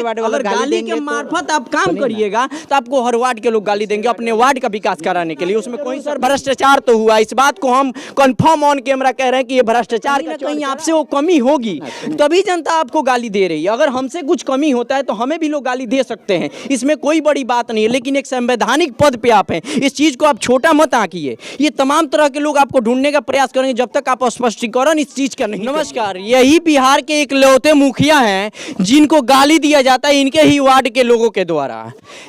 अगर गाली के मार्फत आप काम करिएगा तो आपको हर वार्ड के लोग गाली देंगे अपने वार्ड का विकास कराने के लिए। उसमें कोई सर भ्रष्टाचार तो हुआ, इस बात को हम कंफर्म ऑन कैमरा कह रहे हैं कि ये भ्रष्टाचार का कहीं आपसे वो कमी होगी तभी जनता आपको गाली दे रही है। अगर हमसे कुछ कमी होता है तो हमें भी लोग गाली दे सकते हैं, इसमें कोई बड़ी बात नहीं है। लेकिन एक संवैधानिक पद पे आप हैं, इस चीज को आप छोटा मत आंकिए। ये तमाम तरह के लोग आपको ढूंढने का प्रयास करेंगे जब तक आप स्पष्टीकरण इस चीज का नहीं। नमस्कार, यही बिहार के इकलौते मुखिया हैं जिनको गाली दिया जाता है इनके ही वार्ड के लोगों के द्वारा।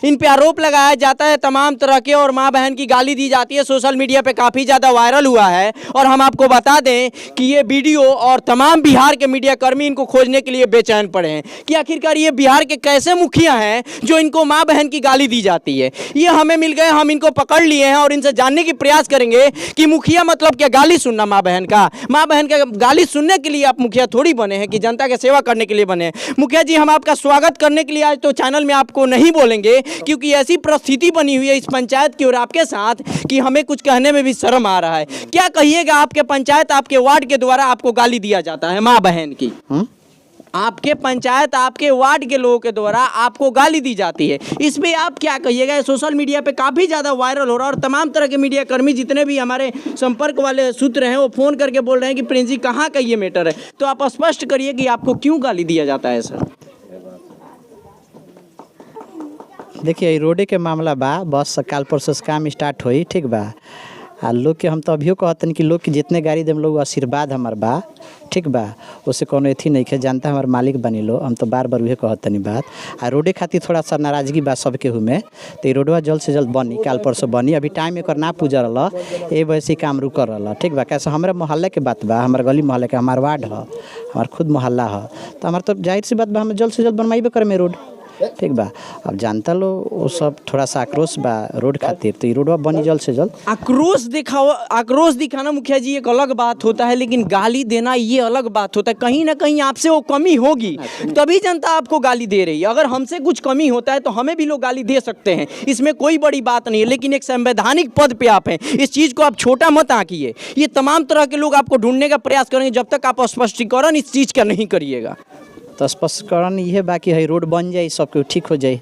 इन पे आरोप लगाया जाता है तमाम तरह के और मां बहन की गाली दी जाती है। सोशल मीडिया पे काफी ज्यादा वायरल हुआ है और हम आपको बता दें कि ये वीडियो और तमाम बिहार के मीडिया कर्मी इनको खोजने के लिए बेचैन पड़े हैं कि आखिरकार ये बिहार के कैसे मुखिया हैं जो इनको मां बहन की गाली दी जाती है। ये हमें मिल गए, हम इनको पकड़ लिए हैं और इनसे जानने की प्रयास करेंगे कि मुखिया मतलब क्या, गाली सुनना मां बहन का। मां बहन का गाली सुनने के लिए आप मुखिया थोड़ी बने हैं कि जनता की सेवा करने के लिए बने हैं। मुखिया जी, हम आपका स्वागत करने के लिए आज तो चैनल में आपको नहीं बोलेंगे क्योंकि ऐसी परिस्थिति बनी हुई है इस पंचायत की और आपके साथ कि हमें कुछ कहने में भी शर्म आ रहा है। क्या कहिएगा, आपके पंचायत आपके वार्ड के द्वारा आपको गाली दिया जाता है मां बहन की। आपके पंचायत आपके वार्ड के लोगों के द्वारा आपको गाली दी जाती है, इस पे आप क्या कहिएगा। सोशल मीडिया पे काफ़ी ज़्यादा वायरल हो रहा है और तमाम तरह के मीडिया कर्मी जितने भी हमारे संपर्क वाले सूत्र हैं वो फ़ोन करके बोल रहे हैं कि प्रिंस जी कहाँ का ये मैटर है। तो आप स्पष्ट करिए कि आपको क्यों गाली दिया जाता है सर। देखिए, रोडे के मामला बा, बस काल परसों से काम स्टार्ट हुई, ठीक बा। आ लोग के हम तो अभियो कहतन कि लोग के जितने गाड़ी देम लोग आशीर्वाद हमार बा, ठीक बा। उससे कोनो एथी नहीं है, जानता हमार मालिक बनी लो, हम तो बार बार उहे कहतनी बात। आ रोडे खातिर थोड़ा सा नाराजगी बा सबके हुमे, तो ये रोडवा जल्द से जल्द बनी, काल परसों बनी। अभी टाइम एक ना पूजा रहा, ये वजह से काम रुक रहा, ठीक बा। कैसे हमारे मोहल्ले के बात बा, हमारे गली मोहल्ले के, हमार वार्ड है, हमार खुद मोहल्ला है, तो हमार तो जाहिर सी बात बा, हम जल्द से जल्द बनवाइबे करे में रोड, ठीक बा। अब जानता लो वो सब थोड़ा सा आक्रोश बा रोड खातिर, तो ये रोडवा बनी जल्द से जल्द। आक्रोश दिखाना मुखिया जी एक अलग बात होता है, लेकिन गाली देना ये अलग बात होता है। कहीं ना कहीं आपसे वो कमी होगी तभी जनता आपको गाली दे रही है। अगर हमसे कुछ कमी होता है तो हमें भी लोग गाली दे सकते हैं, इसमें कोई बड़ी बात नहीं है। लेकिन एक संवैधानिक पद पे आप हैं, इस चीज को आप छोटा मत आंकिए। ये तमाम तरह के लोग आपको ढूंढने का प्रयास करेंगे जब तक आप स्पष्टीकरण इस चीज का नहीं करिएगा। तो स्पष्टीकरण ये बाकी है, रोड बन जाए, सबके ठीक हो जाए,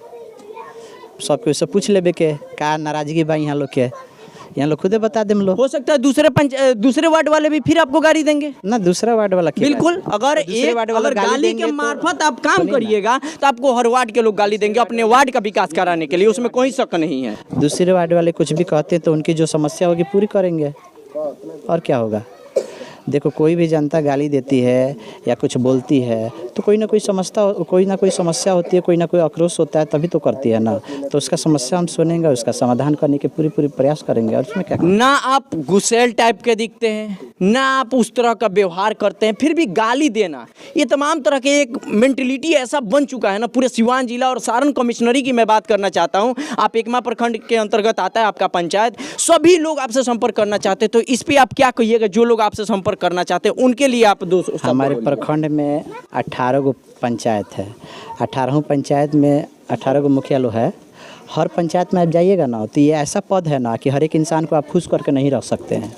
सबके उससे पूछ लेबे के का नाराजगी बा यहाँ लोग के, यहाँ लोग खुदे बता देम लोग। हो सकता है दूसरे वार्ड वाले भी फिर आपको गाली देंगे ना, दूसरा वार्ड वाला बिल्कुल। अगर गाली के मार्फत आप काम करिएगा तो आपको हर वार्ड के लोग गाली देंगे अपने वार्ड का विकास कराने के लिए, उसमें कोई शक नहीं है। दूसरे वार्ड वाले कुछ भी कहते हैं तो उनकी जो समस्या होगी पूरी करेंगे, और क्या होगा। देखो, कोई भी जनता गाली देती है या कुछ बोलती है तो कोई ना कोई समस्या होती है, कोई ना कोई आक्रोश होता है, तभी तो करती है ना। तो उसका समस्या हम सुनेंगे, उसका समाधान करने के पूरी प्रयास करेंगे। और उसमें क्या, ना आप गुस्सेल टाइप के दिखते हैं, ना आप उस तरह का व्यवहार करते हैं, फिर भी गाली देना, ये तमाम तरह के एक मेंटलिटी ऐसा बन चुका है ना पूरे सिवान जिला और सारण कमिश्नरी की मैं बात करना चाहता हूँ। आप एकमा प्रखंड के अंतर्गत आता है आपका पंचायत, सभी लोग आपसे संपर्क करना चाहते हैं। तो इस पर आप क्या कहिएगा, जो लोग आपसे संपर्क करना चाहते हैं उनके लिए आप हमारे प्रखंड में 18 गो पंचायत है, 18 पंचायत में 18 गो मुखिया लोग है। हर पंचायत में आप जाइएगा ना तो ये ऐसा पद है ना कि हर एक इंसान को आप खुश करके नहीं रख सकते हैं,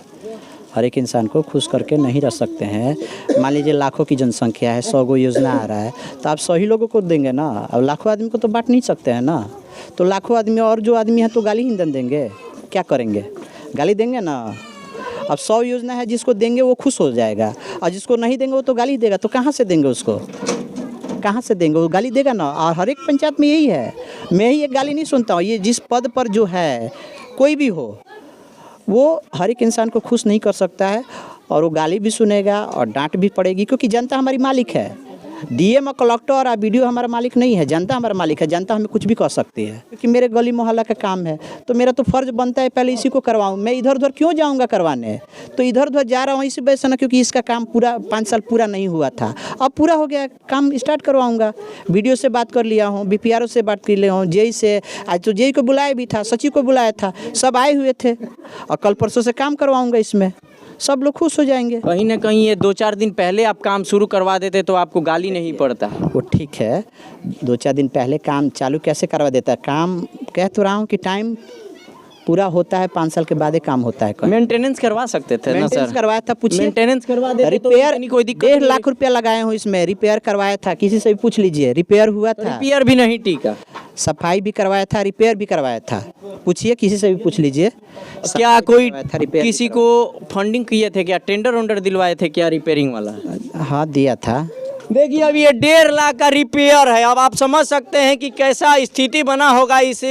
हर एक इंसान को खुश करके नहीं रख सकते हैं। मान लीजिए लाखों की जनसंख्या है, 100 गो योजना आ रहा है, तो आप 100 ही लोगों को देंगे ना, अब लाखों आदमी को तो बांट नहीं सकते हैं ना। तो लाखों आदमी और जो आदमी है तो गाली ही देंगे, क्या करेंगे, गाली देंगे ना। अब 100 योजना है, जिसको देंगे वो खुश हो जाएगा और जिसको नहीं देंगे वो तो गाली देगा। तो कहाँ से देंगे उसको, कहाँ से देंगे, वो गाली देगा ना। और हर एक पंचायत में यही है, मैं ही एक गाली नहीं सुनता हूँ। ये जिस पद पर जो है कोई भी हो, वो हर एक इंसान को खुश नहीं कर सकता है और वो गाली भी सुनेगा और डांट भी पड़ेगी, क्योंकि जनता हमारी मालिक है। डीएम और कलेक्टर और वीडियो हमारा मालिक नहीं है, जनता हमारा मालिक है। जनता हमें कुछ भी कर सकती है, क्योंकि मेरे गली मोहल्ला का काम है तो मेरा तो फ़र्ज़ बनता है पहले इसी को करवाऊँ। मैं इधर उधर क्यों जाऊँगा करवाने, तो इधर उधर जा रहा हूँ इसी वजह से ना, क्योंकि इसका काम पूरा 5 साल पूरा नहीं हुआ था, अब पूरा हो गया, काम स्टार्ट करवाऊँगा। वीडियो से बात कर लिया हूँ, BPRO से बात कर लिया हूँ, जेई से, आज तो जेई को बुलाया भी था, सचिव को बुलाया था, सब आए हुए थे और कल परसों से काम करवाऊँगा। इसमें सब लोग खुश हो जाएंगे। कहीं ना कहीं ये 2-4 दिन पहले आप काम शुरू करवा देते तो आपको गाली नहीं पड़ता। वो ठीक है, 2-4 दिन पहले काम चालू कैसे करवा देता है, काम कह तो रहा हूँ कि टाइम पूरा होता है 5 साल के बाद ही काम होता है। मेंटेनेंस करवा सकते थे ना मेंटेनेंस सर, करवाया था, पूछिए। मेंटेनेंस करवा देते तो रिपेयर इतनी कोई दिक्कत 1.5 नहीं लाख रुपया लगाए हूँ इसमें, रिपेयर करवाया था, किसी से भी पूछ लीजिए, रिपेयर हुआ था। रिपेयर भी नहीं टीका, सफाई भी करवाया था, रिपेयर भी करवाया था, पूछिए, किसी से भी पूछ लीजिए। क्या कोई करवाया था, रिपेयर भी किसी को फंडिंग किए थे क्या, टेंडर वेंडर दिलवाए थे क्या रिपेयरिंग वाला? हाँ दिया था। देखिए अब ये 1.5 लाख का रिपेयर है। अब आप समझ सकते हैं कि कैसा स्थिति बना होगा इस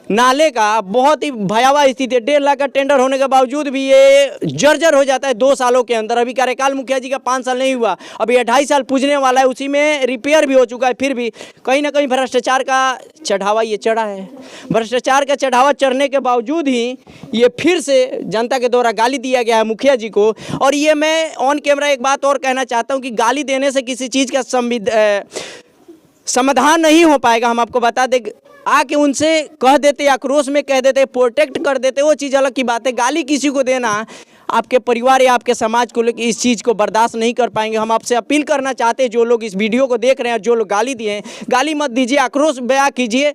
नाले का। बहुत ही भयावह स्थिति है। 1.5 लाख का टेंडर होने के बावजूद भी ये जर्जर हो जाता है 2 सालों के अंदर। अभी कार्यकाल मुखिया जी का 5 साल नहीं हुआ, अभी 2.5 साल पूजने वाला है, उसी में रिपेयर भी हो चुका है। फिर भी कहीं ना कहीं भ्रष्टाचार का चढ़ावा ये चढ़ा है। भ्रष्टाचार का चढ़ावा चढ़ने के बावजूद ही ये फिर से जनता के द्वारा गाली दिया गया है मुखिया जी को। और ये मैं ऑन कैमरा एक बात और कहना चाहता हूँ कि गाली देने से किसी चीज़ का समाधान नहीं हो पाएगा। हम आपको बता दें, आके उनसे कह देते, आक्रोश में कह देते, प्रोटेक्ट कर देते, वो चीज़ अलग की बात है। गाली किसी को देना आपके परिवार या आपके समाज को लेकर इस चीज़ को बर्दाश्त नहीं कर पाएंगे। हम आपसे अपील करना चाहते हैं, जो लोग इस वीडियो को देख रहे हैं, जो लोग गाली दिए हैं, गाली मत दीजिए, आक्रोश बयां कीजिए,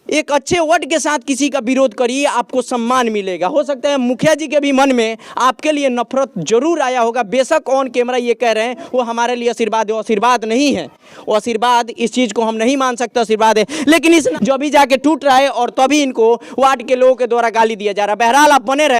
एक अच्छे वर्ड के साथ किसी का विरोध करिए, आपको सम्मान मिलेगा। हो सकता है मुखिया जी के भी मन में आपके लिए नफरत जरूर आया होगा। बेशक ऑन कैमरा ये कह रहे हैं वो हमारे लिए आशीर्वाद है, वो आशीर्वाद नहीं है, वो आशीर्वाद, इस चीज़ को हम नहीं मान सकते आशीर्वाद है। लेकिन इस जो अभी जाके टूट रहा है और तभी इनको वार्ड के लोगों के द्वारा गाली दिया जा रहा है। बहरहाल आप बने रहे।